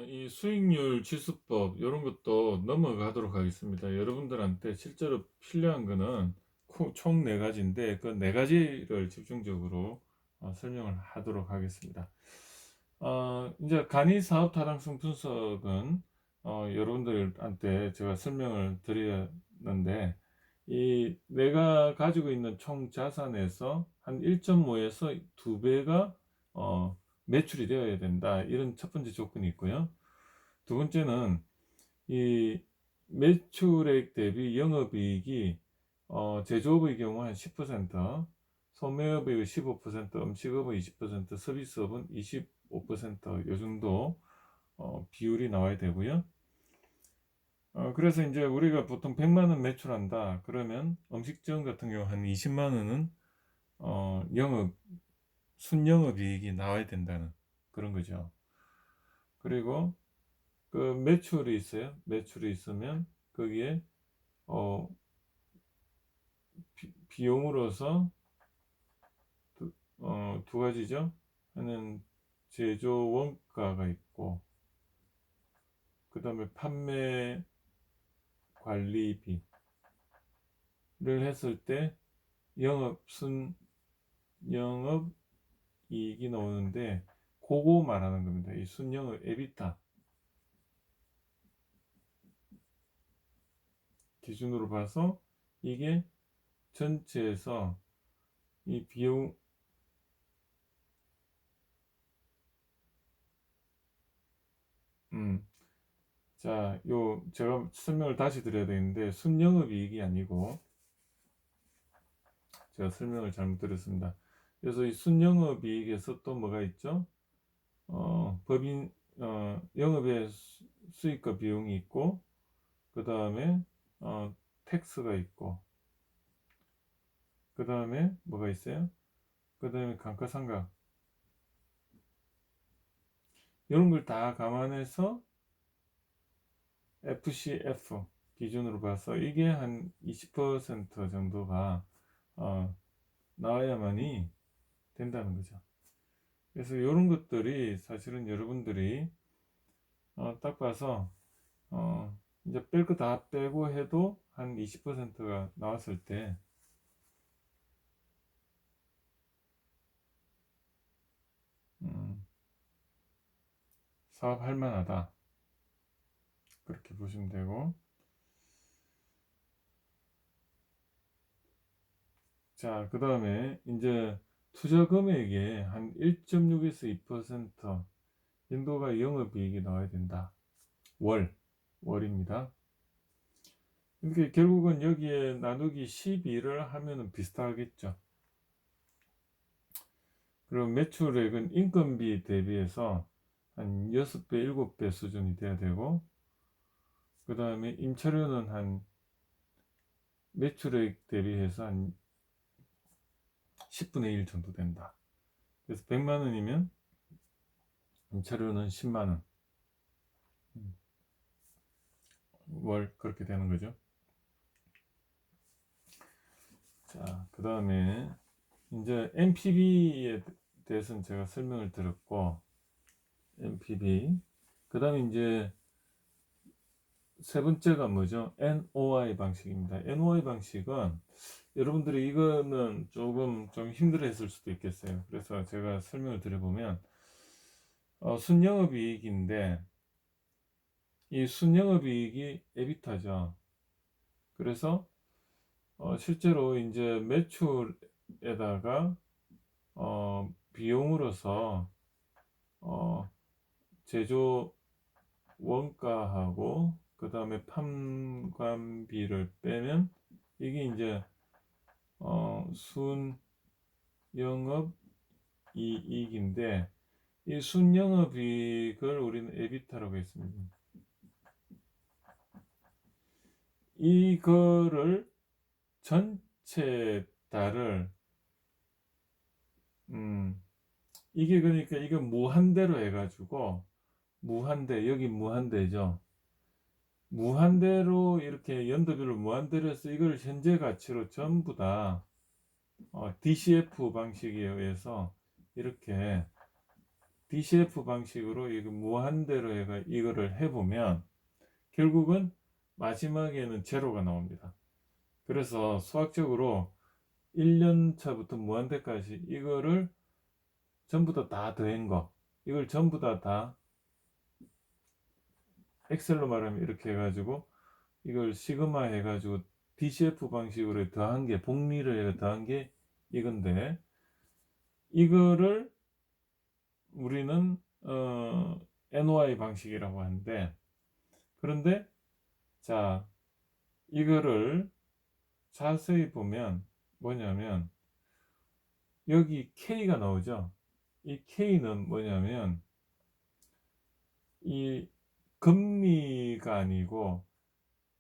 이 수익률 지수법 이런 것도 넘어가도록 하겠습니다. 여러분들한테 실제로 필요한 거는 총 네 가지인데 그 네 가지를 집중적으로 설명을 하도록 하겠습니다. 이제 간이 사업 타당성 분석은 여러분들한테 제가 설명을 드렸는데, 이 내가 가지고 있는 총 자산에서 한 1.5에서 2배가 매출이 되어야 된다, 이런 첫 번째 조건이 있고요. 두 번째는 이 매출액 대비 영업이익이 제조업의 경우 한 10%, 소매업의 15%, 음식업의 20%, 서비스업은 25%요 정도 비율이 나와야 되고요. 그래서 이제 우리가 보통 100만 원 매출한다 그러면 음식점 같은 경우 한 20만 원은 순영업이익이 나와야 된다는 그런 거죠. 그리고 그 매출이 있어요. 매출이 있으면 거기에 어, 비용으로서 두 가지죠. 하나는 제조 원가가 있고, 그 다음에 판매 관리비를 했을 때 영업 이익이 나오는데, 그거 말하는 겁니다. 이 순영업 에비타 기준으로 봐서 이게 전체에서 이 비용, 음, 자, 제가 설명을 다시 드려야 되는데, 순영업이익이 아니고, 제가 설명을 잘못 드렸습니다. 그래서 이 순영업이익에서 또 뭐가 있죠? 법인, 영업의 수익과 비용이 있고, 그 다음에, 텍스가 있고, 그 다음에 뭐가 있어요? 그 다음에 감가상각. 이런 걸 다 감안해서 FCF 기준으로 봐서 이게 한 20% 정도가 나와야만이 된다는 거죠. 그래서 이런 것들이 사실은 여러분들이 딱 봐서 이제 뺄 거 다 빼고 해도 한 20%가 나왔을 때 음, 사업할 만하다, 그렇게 보시면 되고, 자, 그 다음에 이제 투자 금액의 한 1.6에서 2% 정도가 영업이익이 나와야 된다. 월입니다. 이렇게 결국은 여기에 나누기 12를 하면은 비슷하겠죠. 그리고 매출액은 인건비 대비해서 한 6배, 7배 수준이 돼야 되고, 그 다음에 임차료는 한 매출액 대비해서 한 10분의 1 정도 된다. 그래서 100만 원이면 임차료는 10만 원. 월 그렇게 되는 거죠. 자, 그 다음에 이제 NPV에 대해서는 제가 설명을 드렸고, NPV. 그 다음에 이제 세 번째가 뭐죠? NOI 방식입니다. NOI 방식은 여러분들이 이거는 조금 좀 힘들어 했을 수도 있겠어요. 그래서 제가 설명을 드려보면, 순영업이익인데, 이 순영업이익이 에비타죠. 그래서 실제로 이제 매출에다가 비용으로서 제조 원가하고 그 다음에 판관비를 빼면 이게 이제 순영업 이익인데, 이 순영업이익을 우리는 에비타라고 했습니다. 이거를 전체 다를 음 이게 그러니까 이거 무한대로 해가지고, 무한대, 여기 무한대죠. 무한대로 이렇게 연도별로 무한대로 해서 이걸 현재 가치로 전부 다 DCF 방식에 의해서 이렇게 DCF 방식으로 이거 무한대로 해가 이거를 해보면 결국은 마지막에는 제로가 나옵니다. 그래서 수학적으로 1년 차부터 무한대까지 이거를 전부 다 더한 거, 이걸 전부 다 엑셀로 말하면 이렇게 해가지고 이걸 시그마 해가지고 DCF 방식으로 더한 게, 복리를 해서 더한 게 이건데, 이거를 우리는 NOI 방식이라고 하는데, 그런데 자, 이거를 자세히 보면 뭐냐면 여기 K가 나오죠. 이 K는 뭐냐면 이 금리가 아니고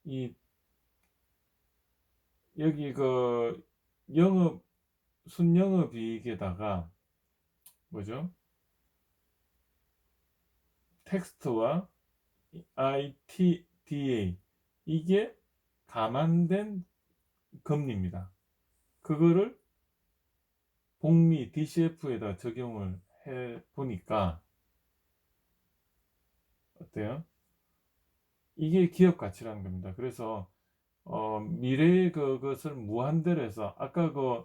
이 여기 그 영업 순영업이익에다가 뭐죠? 텍스트와 ITDA 이게 감안된 금리입니다. 그거를 복리 DCF에다 적용을 해 보니까 어때요? 이게 기업 가치라는 겁니다. 그래서 미래의 그것을 무한대로 해서 아까 그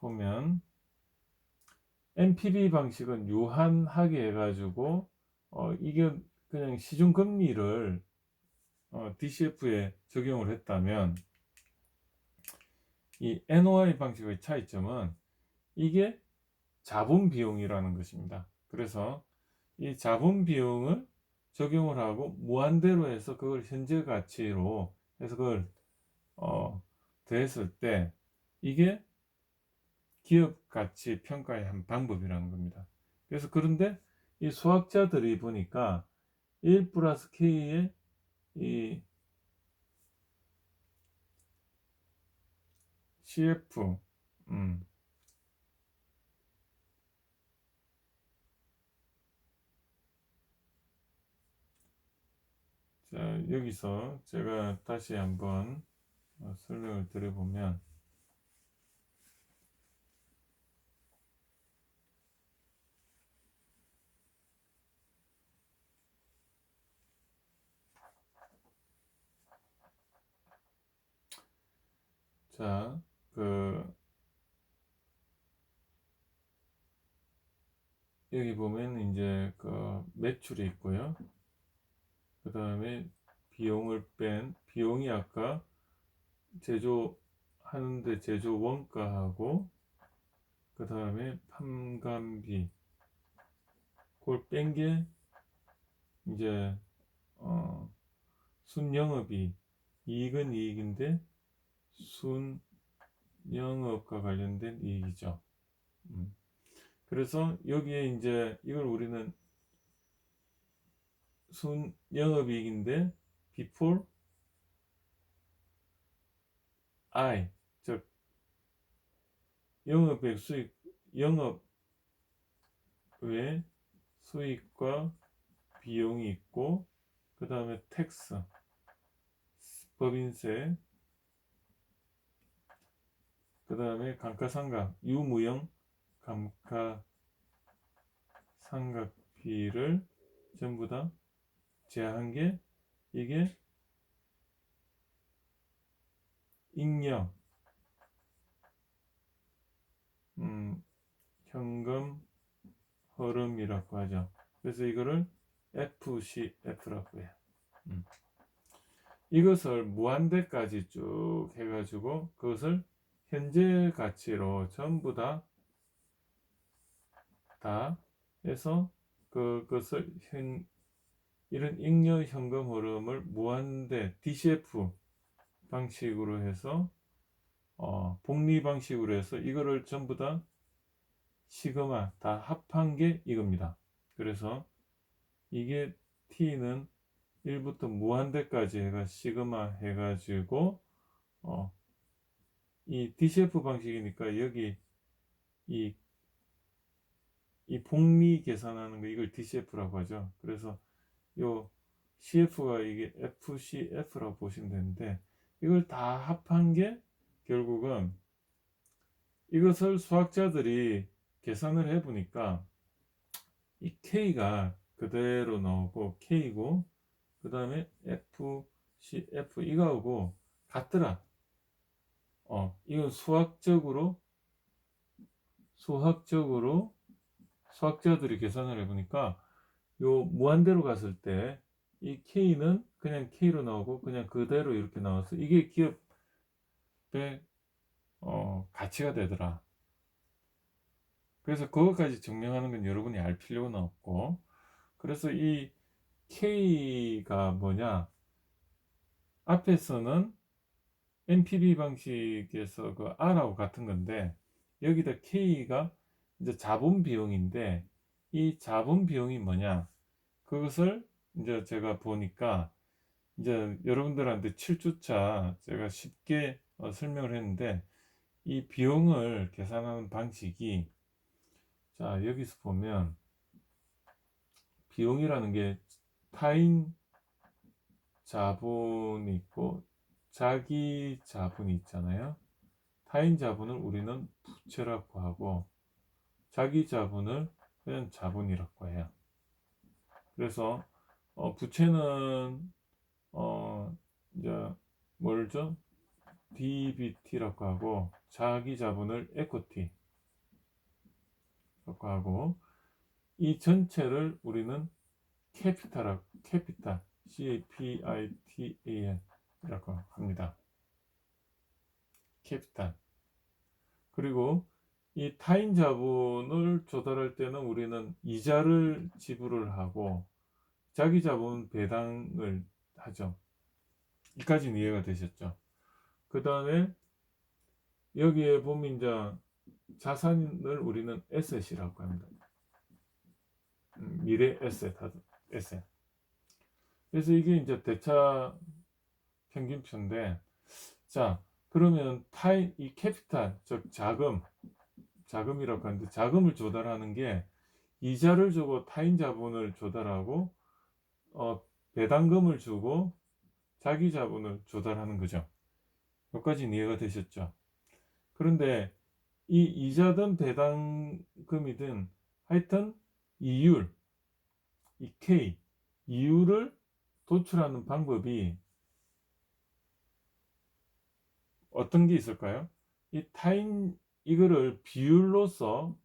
보면 NPV 방식은 유한하게 해가지고 이게 그냥 시중 금리를 DCF에 적용을 했다면 이 NOI 방식의 차이점은 이게 자본 비용이라는 것입니다. 그래서 이 자본 비용을 적용을 하고 무한대로 해서 그걸 현재 가치로 해서 그걸 더했을 때 이게 기업 가치 평가의 한 방법이라는 겁니다. 그래서 그런데 이 수학자들이 보니까 1 플러스 K의 이 CF 자, 여기서 제가 다시 한번 설명을 드려보면 자, 여기 보면 이제 그 매출이 있고요. 그 다음에 비용을 뺀 비용이 아까 제조하는데 제조 원가하고 그 다음에 판관비 그걸 뺀 게 이제 순영업이 이익은 이익인데 순영업과 관련된 이익이죠. 그래서 여기에 이제 이걸 우리는 순영업이익인데 before I 즉 영업액 수익 영업 외 수익과 비용이 있고 그 다음에 텍스 법인세 그 다음에 감가상각 유무형 감가상각비를 전부 다 제한 게 이게 잉여 현금 흐름이라고 하죠. 그래서 이거를 FCF라고 해요. 이것을 무한대까지 쭉 해가지고 그것을 현재 가치로 전부 다 해서 그것을 이런 잉여 현금 흐름을 무한대 DCF 방식으로 해서 복리 방식으로 해서 이거를 전부 다 시그마 다 합한 게 이겁니다. 그래서 이게 T는 1부터 무한대까지 해가 시그마 해가지고 이 DCF 방식이니까 여기 이 복리 계산하는 거 이걸 DCF라고 하죠. 그래서 요 CF가 이게 FCF라고 보시면 되는데 이걸 다 합한 게 결국은 이것을 수학자들이 계산을 해보니까 이 K가 그대로 나오고 K고, 그 다음에 F 이거하고 같더라. 이건 수학자들이 계산을 해보니까 요 무한대로 갔을 때 이 K는 그냥 K로 나오고 그냥 그대로 이렇게 나와서 이게 기업의 가치가 되더라. 그래서 그것까지 증명하는 건 여러분이 알 필요는 없고, 그래서 이 K가 뭐냐, 앞에서는 NPV 방식에서 그 R하고 같은 건데, 여기다 K가 이제 자본 비용인데, 이 자본 비용이 뭐냐, 그것을 이제 제가 보니까 이제 여러분들한테 7주차 제가 쉽게 설명을 했는데, 이 비용을 계산하는 방식이, 자 여기서 보면 비용이라는 게 타인 자본이 있고 자기 자본이 있잖아요. 타인 자본을 우리는 부채라고 하고 자기 자본을 그냥 자본이라고 해요. 그래서 부채는 이제 뭘죠? DBT라고 하고 자기 자본을 에코티라고 하고 이 전체를 우리는 캐피탈 CAPITAL이라고 합니다. 캐피탈. 그리고 이 타인 자본을 조달할 때는 우리는 이자를 지불을 하고 자기 자본 배당을 하죠. 이까지는 이해가 되셨죠? 그 다음에 여기에 보면 이제 자산을 우리는 에셋이라고 합니다. 미래 에셋. 그래서 이게 이제 대차 평균표인데, 자 그러면 이 캐피탈, 즉 자금이라고 하는데, 자금을 조달하는 게 이자를 주고 타인 자본을 조달하고 배당금을 주고 자기 자본을 조달하는 거죠. 여기까지는 이해가 되셨죠? 그런데 이 이자든 배당금이든 하여튼 이율, 이 K, 이율을 도출하는 방법이 어떤 게 있을까요? 이 타인 이거를 비율로서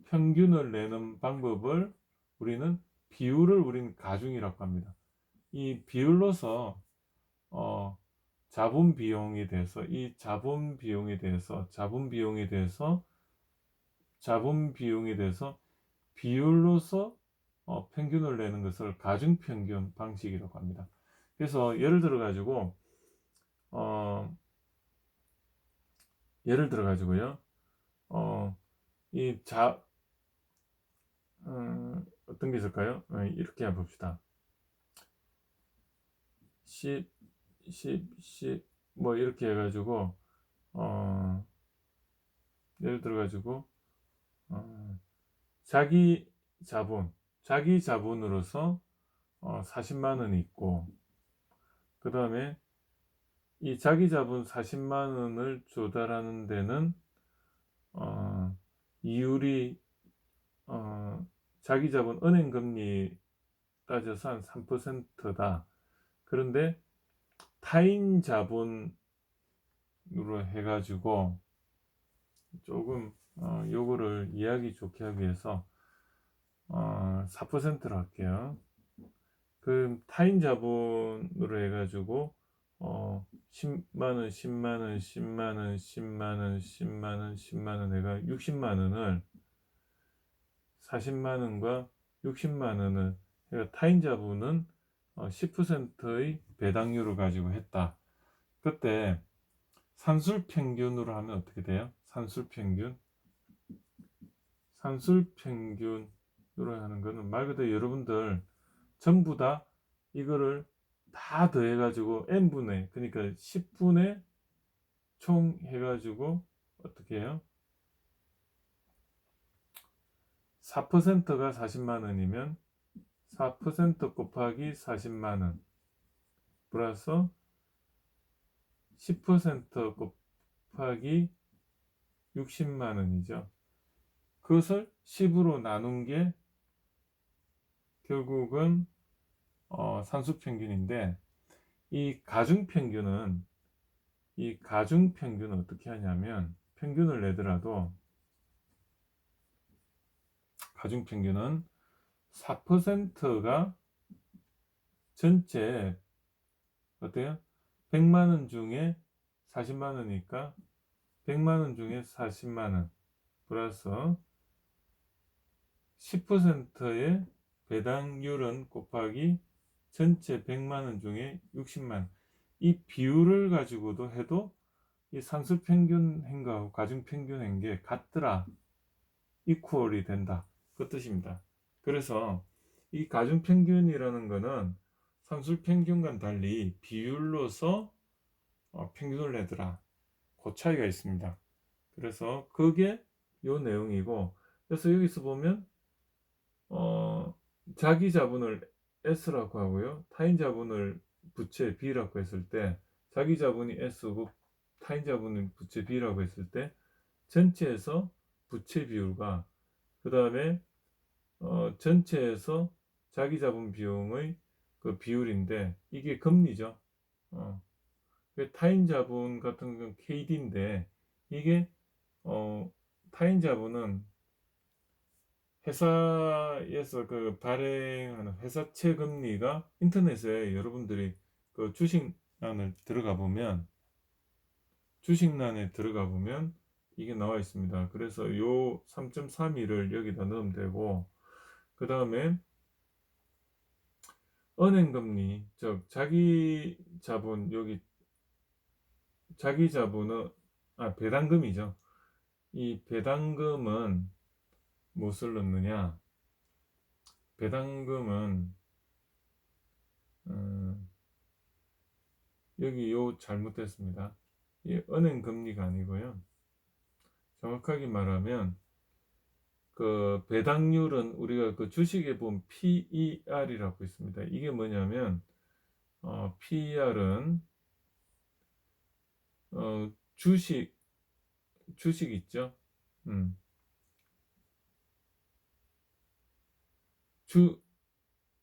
평균을 내는 방법을 우리는 가중이라고 합니다. 이 비율로서 자본 비용에 대해서 비율로서 평균을 내는 것을 가중평균 방식이라고 합니다. 그래서 예를 들어 가지고요. 어떤 게 있을까요? 이렇게 해봅시다. 10 뭐 이렇게 해가지고 예를 들어 가지고 자기 자본으로서 40만 원이 있고, 그 다음에 이 자기 자본 40만 원을 조달하는 데는 이율이 자기 자본 은행 금리 따져서 한 3%다. 그런데 타인 자본으로 해가지고 조금 요거를 이해하기 좋게 하기 위해서 4%로 할게요. 그 타인 자본으로 해가지고 10만원, 10만원, 10만원, 10만원, 10만원, 10만원 내가 60만원을 40만원과 60만원을 타인 자본은 10%의 배당률을 가지고 했다. 그때 산술 평균으로 하면 어떻게 돼요? 산술 평균으로 하는 거는 말 그대로 여러분들 전부 다 이거를 다 더해가지고 n분의, 그러니까 10분의 총 해가지고 어떻게 해요? 4%가 40만원이면 4% 곱하기 40만원 플러스 10% 곱하기 60만 원이죠. 그것을 10으로 나눈 게 결국은 산수평균인데, 이 가중평균은 어떻게 하냐면, 평균을 내더라도 가중평균은 4%가 전체 어때요? 100만 원 중에 40만 원이니까 100만 원 중에 40만 원 플러스 10%의 배당률은 곱하기 전체 100만 원 중에 60만 원. 이 비율을 가지고도 해도 이 상수평균행하고 가중평균행 게 같더라, 이퀄이 된다, 그 뜻입니다. 그래서 이 가중평균이라는 거는 상술평균과는 달리 비율로서 평균을 내더라, 그 차이가 있습니다. 그래서 그게 요 내용이고, 그래서 여기서 보면 자기 자본을 S라고 하고요, 타인 자본을 부채 B라고 했을 때, 자기 자본이 S고 타인 자본은 부채 B라고 했을 때 전체에서 부채 비율과 그 다음에 전체에서 자기 자본 비용의 그 비율인데, 이게 금리죠. 타인 자본 같은 건 KD인데, 이게 타인 자본은 회사에서 그 발행하는 회사채 금리가, 인터넷에 여러분들이 그 주식란에 들어가 보면 이게 나와 있습니다. 그래서 요 3.32를 여기다 넣으면 되고, 그 다음에 은행금리, 즉 자기 자본, 여기 자기 자본은 배당금이죠. 이 배당금은 무엇을 넣느냐? 배당금은 여기 요 잘못됐습니다. 이 은행금리가 아니고요. 정확하게 말하면 그 배당률은 우리가 그 주식에 보면 PER이라고 있습니다. 이게 뭐냐면 PER은 주식 있죠.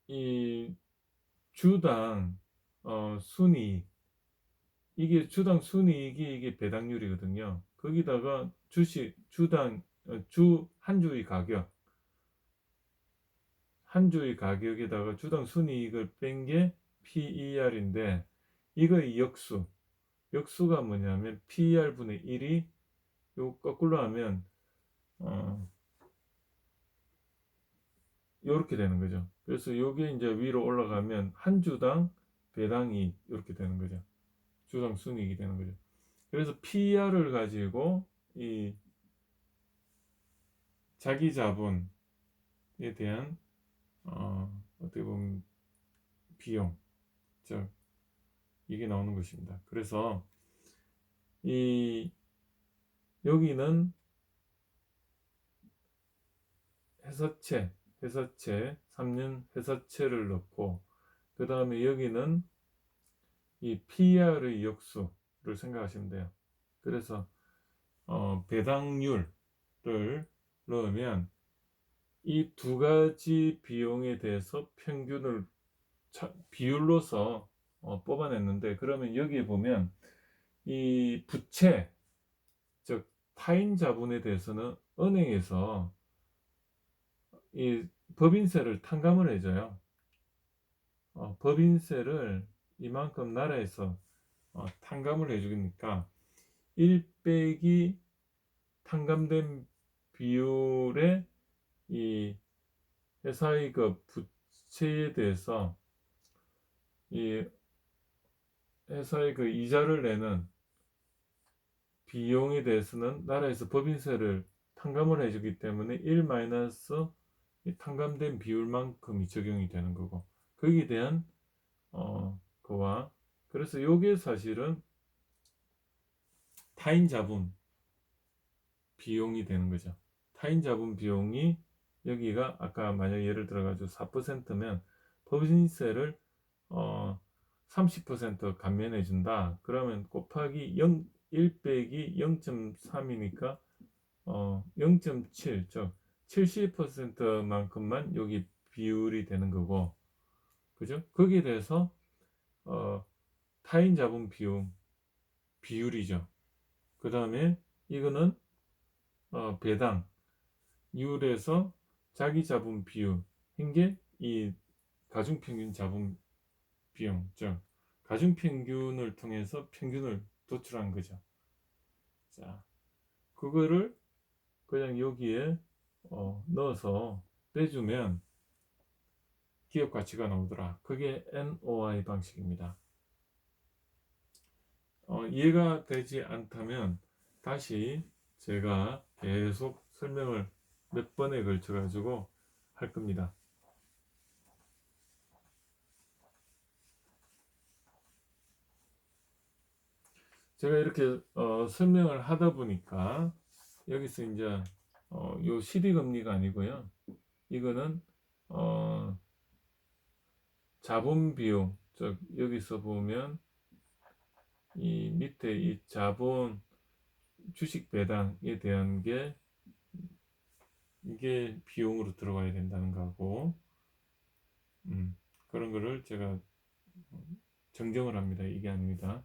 이 주당 순이익, 이게 주당 순이익이 이게 배당률이거든요. 거기다가 주당 한 주의 가격에다가 주당 순이익을 뺀 게 PER인데, 이거의 역수가 뭐냐면 PER 분의 1이 요 거꾸로 하면 요렇게 되는 거죠. 그래서 요게 이제 위로 올라가면 한 주당 배당이 이렇게 되는 거죠. 주당 순이익이 되는 거죠. 그래서 PER을 가지고 이 자기 자본에 대한 어떻게 보면 비용, 즉 이게 나오는 것입니다. 그래서 이 여기는 회사채 3년 회사채를 넣고, 그 다음에 여기는 이 PER의 역수를 생각하시면 돼요. 그래서 배당률을 넣으면 이 두 가지 비용에 대해서 평균을 비율로서 뽑아냈는데, 그러면 여기에 보면 이 부채, 즉 타인 자본에 대해서는 은행에서 이 법인세를 탕감을 해줘요. 법인세를 이만큼 나라에서 탕감을 해주니까 1 빼기 탕감된 비율의 이 회사의 그 부채에 대해서 이 회사의 그 이자를 내는 비용에 대해서는 나라에서 법인세를 탕감을 해주기 때문에 1 마이너스 이 탕감된 비율만큼이 적용이 되는 거고, 거기에 대한 그와, 그래서 요게 사실은 타인 자본 비용이 되는 거죠. 타인 자본 비용이 여기가 아까 만약 예를 들어 가지고 4%면 법인세를 30% 감면해 준다. 그러면 곱하기 1 빼기 0.3이니까 0.7, 즉 70%만큼만 여기 비율이 되는 거고, 그죠? 거기에 대해서 타인 자본 비율이죠. 그 다음에 이거는 배당 이율에서 자기 자본 비율 한 게 이 가중평균 자본 비용, 즉 가중평균을 통해서 평균을 도출한 거죠. 자, 그거를 그냥 여기에 넣어서 빼주면 기업 가치가 나오더라. 그게 NOI 방식입니다. 이해가 되지 않다면 다시 제가 계속 설명을 몇 번에 걸쳐 가지고 할 겁니다. 제가 이렇게 설명을 하다 보니까 여기서 이제 요 시리금리가 아니고요. 이거는 자본 비용, 즉 여기서 보면 이 밑에 이 자본 주식 배당에 대한 게 이게 비용으로 들어가야 된다는 거고, 그런 거를 제가 정정을 합니다. 이게 아닙니다.